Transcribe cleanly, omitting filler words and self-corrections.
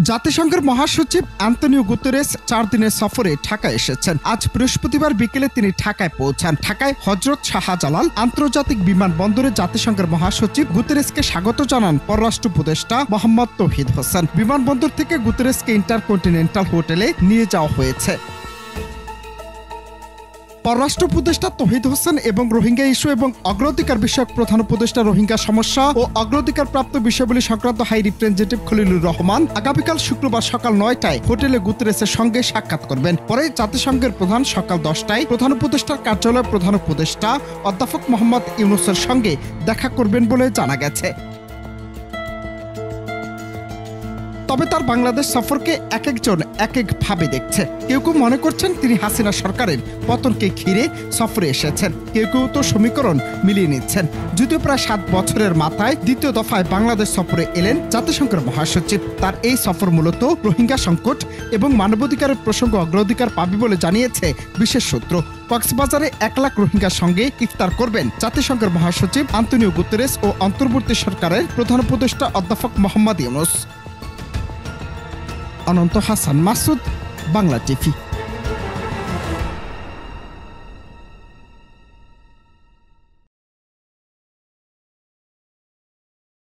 জাতিসংঘের মহাসচিব Antonio Guterres 4 দিনের সফরে ঢাকায় এসেছেন। আজ বৃহস্পতিবার বিকেলে তিনি ঢাকায় পৌঁছান। ঢাকায় হযরত শাহজালাল আন্তর্জাতিক বিমানবন্দরে জাতিসংঘের মহাসচিব গুতেরেসকে স্বাগত জানান পররাষ্ট্র উপদেষ্টা মোহাম্মদ তৌহিদ হোসেন। বিমানবন্দর থেকে গুতেরেসকে ইন্টারকন্টিনেন্টাল হোটেলে নিয়ে যাওয়া হয়েছে। পররাষ্ট্র উপদেষ্টা তৌহিদ হোসেন এবং রোহিঙ্গা ইস্যু এবং অগ্রাধিকার বিষয়ক প্রধান উপদেষ্টা রোহিঙ্গা সমস্যা ও অগ্রাধিকার প্রাপ্ত বিষয়গুলি সংক্রান্ত হাই রিপ্রেজেন্টেটিভ খলিলুর রহমান আগামীকাল শুক্রবার সকাল 9টায় হোটেলে গুতেরেসের সঙ্গে সাক্ষাৎ করবেন। পরে জাতিসংঘের প্রধান সকাল 10টায় প্রধান উপদেষ্টার কার্যালয়ের প্রধান উপদেষ্টা অধ্যাপক মোহাম্মদ ইউনূসের সঙ্গে দেখা করবেন বলে জানা গেছে। তবে তার বাংলাদেশ সফরকে এক একজন এক এক ভাবে দেখছে। কেউ কেউ মনে করছেন তিনি হাসিনা সরকারের পতনকে ঘিরে সফরে এসেছেন, কেউ কেউ তো সমীকরণ মিলিয়ে নিচ্ছেন। যদিও প্রায় 7 বছরের মাথায় দ্বিতীয় দফায় বাংলাদেশ সফরে এলেন জাতিসংঘের মহাসচিব। তার এই সফর মূলত রোহিঙ্গা সংকট এবং মানবাধিকারের প্রসঙ্গ অগ্রাধিকার পাবে বলে জানিয়েছে বিশেষ সূত্র। কক্সবাজারে 1 লাখ রোহিঙ্গার সঙ্গে ইফতার করবেন জাতিসংঘের মহাসচিব আন্তোনিও গুতেরেস ও অন্তর্বর্তী সরকারের প্রধান উপদেষ্টা অধ্যাপক মোহাম্মদ ইউনূস। অনন্ত হাসান মাসুদ, বাংলা টিভি।